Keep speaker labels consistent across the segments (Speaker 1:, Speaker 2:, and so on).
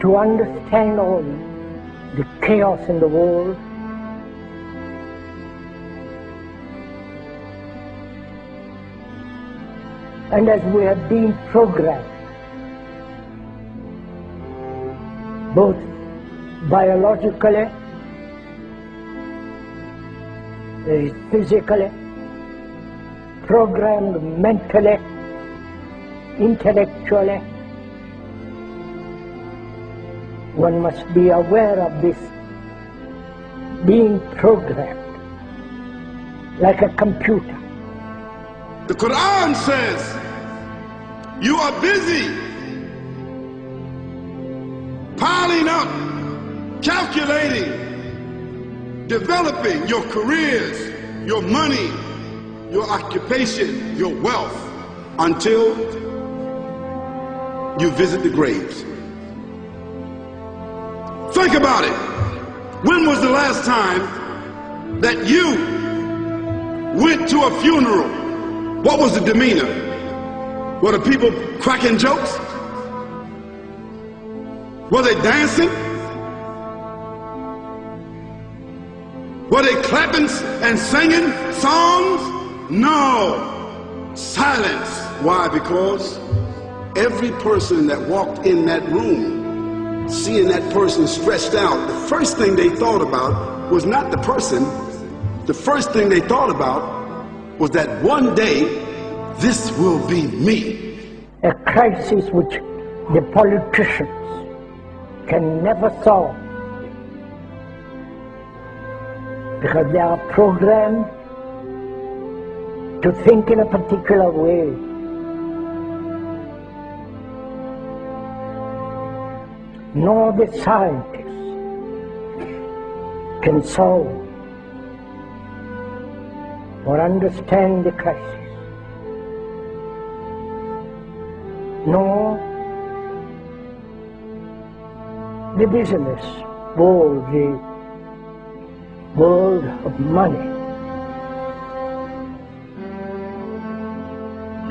Speaker 1: to understand all the chaos in the world, and as we have been programmed, both biologically, physically, programmed mentally, intellectually, one must be aware of this being programmed like a computer.
Speaker 2: The Quran says, you are busy piling up, calculating, developing your careers, your money, your occupation, your wealth, until you visit the graves. Think about it. When was the last time that you went to a funeral? What was the demeanor? Were the people cracking jokes? Were they dancing? Were they clapping and singing songs? No. Silence. Why? Because every person that walked in that room, seeing that person stretched out, the first thing they thought about was not the person. The first thing they thought about was that one day, this will be me.
Speaker 1: A crisis which the politicians can never solve, because they are programmed to think in a particular way. Nor the scientists can solve or understand the crisis, nor the business world, the world of money.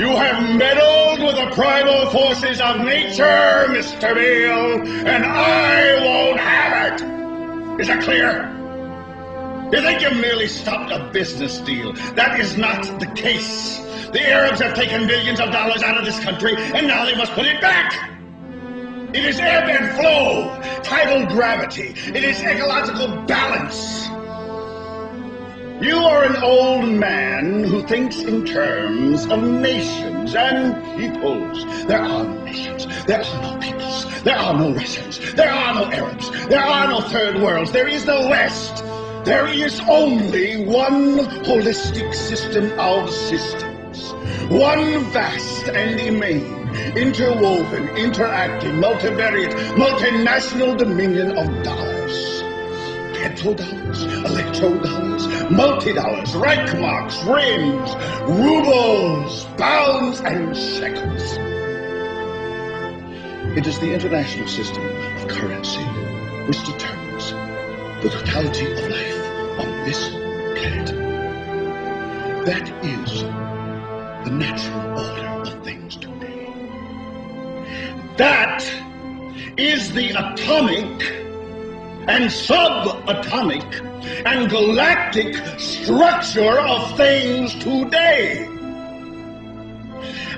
Speaker 3: You have meddled with the primal forces of nature, Mr. Beale, and I won't have it. Is that clear? You think you merely stopped a business deal? That is not the case. The Arabs have taken billions of dollars out of this country, and now they must put it back. It is ebb and flow, tidal gravity. It is ecological balance. You are an old man who thinks in terms of nations and peoples. There are no nations. There are no peoples. There are no Russians. There are no Arabs. There are no third worlds. There is no West. There is only one holistic system of systems. One vast and immane, interwoven, interacting, multivariate, multinational dominion of dollars. Petrodollars, electrodollars, multi-dollars, Reichmarks, rims, rubles, pounds, and shekels. It is the international system of currency which determines the totality of life on this planet. That is the natural order of things today. That is the atomic and subatomic and galactic structure of things today.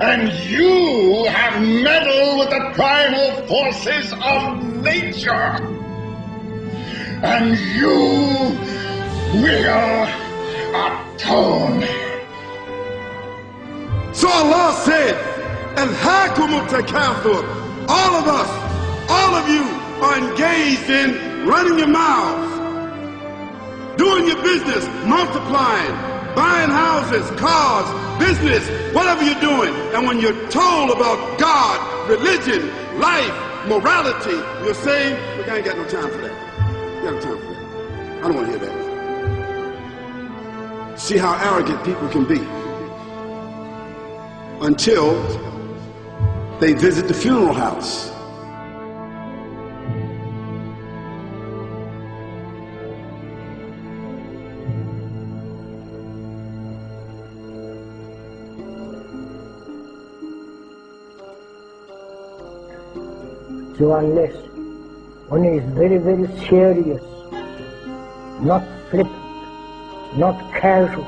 Speaker 3: And you have meddled with the primal forces of nature. And you will atone.
Speaker 2: So Allah said, Alhaakumut takathur. All of us, all of you are engaged in running your mouths, doing your business, multiplying, buying houses, cars, business, whatever you're doing. And when you're told about God, religion, life, morality, you're saying, look, I ain't got no time for that. I ain't got no time for that. I don't want to hear that. See how arrogant people can be until they visit the funeral house.
Speaker 1: So unless One is very, very serious, not flippant, not casual,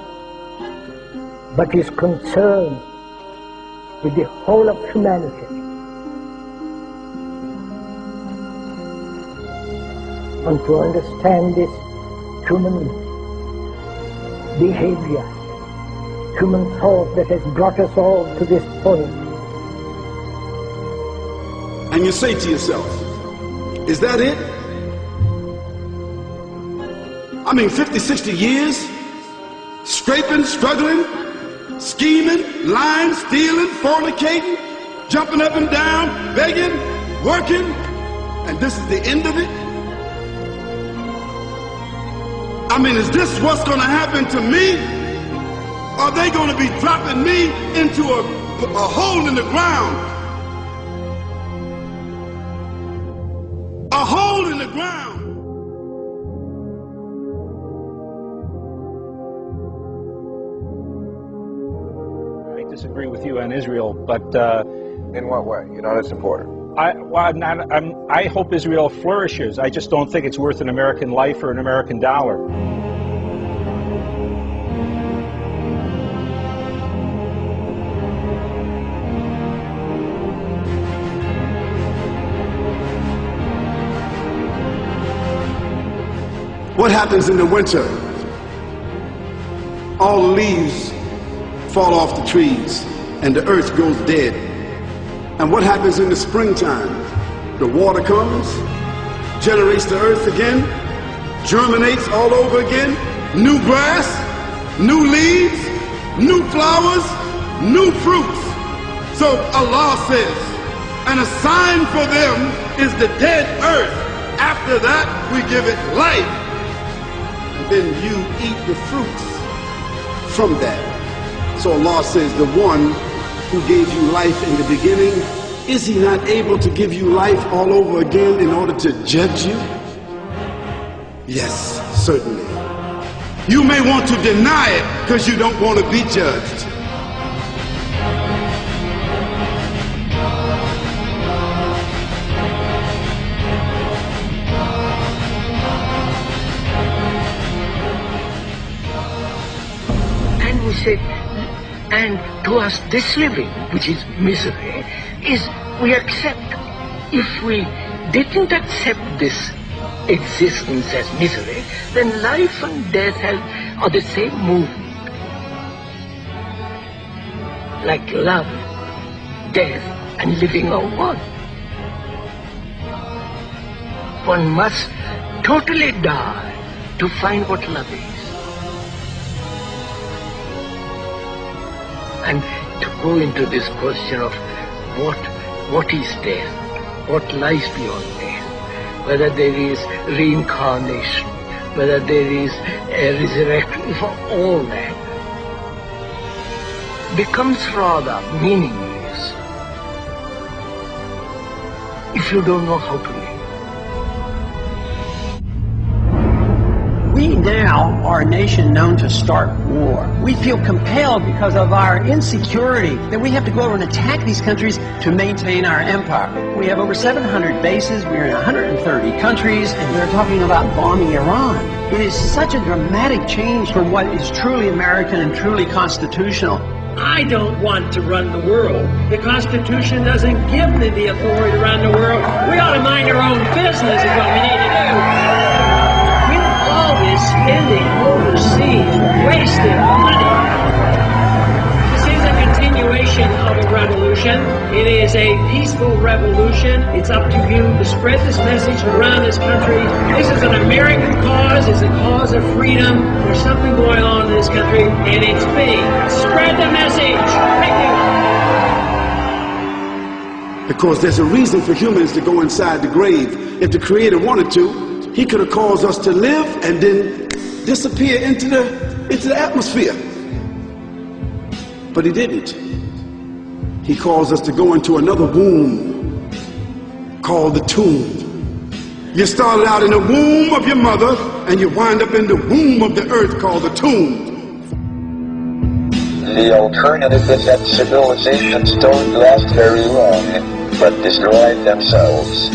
Speaker 1: but is concerned with the whole of humanity. And to understand this human behavior, human thought that has brought us all to this point.
Speaker 2: And you say to yourself, is that it? I mean, 50, 60 years, scraping, struggling, scheming, lying, stealing, fornicating, jumping up and down, begging, working, and this is the end of it? I mean, is this what's going to happen to me? Are they going to be dropping me into a hole in the ground? A hole in the ground.
Speaker 4: I disagree with you on Israel, but
Speaker 5: in what way? You're not a supporter.
Speaker 4: I hope Israel flourishes. I just don't think it's worth an American life or an American dollar.
Speaker 2: What happens in the winter? All the leaves fall off the trees and the earth goes dead. And what happens in the springtime? The water comes, generates the earth again, germinates all over again, new grass, new leaves, new flowers, new fruits. So Allah says, and a sign for them is the dead earth. After that, we give it life. And then you eat the fruits from that. So Allah says, the one who gave you life in the beginning, is he not able to give you life all over again in order to judge you? Yes, certainly. You may want to deny it because you don't want to be judged.
Speaker 6: And we say, and to us this living, which is misery, is we accept. If we didn't accept this existence as misery, then life and death are the same movement. Like love, death, and living are one. One must totally die to find what love is. And to go into this question of what is death, what lies beyond death, whether there is reincarnation, whether there is a resurrection, for all that becomes rather meaningless if you don't know how to live.
Speaker 7: We now are a nation known to start war. We feel compelled because of our insecurity that we have to go over and attack these countries to maintain our empire. We have over 700 bases, we're in 130 countries, and we're talking about bombing Iran. It is such a dramatic change from what is truly American and truly constitutional.
Speaker 8: I don't want to run the world. The Constitution doesn't give me the authority to run the world. We ought to mind our own business is what we need to do. All this spending overseas, wasted money. This is a continuation of a revolution. It is a peaceful revolution. It's up to you to spread this message around this country. This is an American cause. It's a cause of freedom. There's something going on in this country, and it's big. Spread the message. Thank you.
Speaker 2: Because there's a reason for humans to go inside the grave. If the Creator wanted to, He could have caused us to live and then disappear into the atmosphere. But He didn't. He caused us to go into another womb called the tomb. You started out in the womb of your mother and you wind up in the womb of the earth called the tomb.
Speaker 9: The alternative is that civilizations don't last very long, but destroy themselves.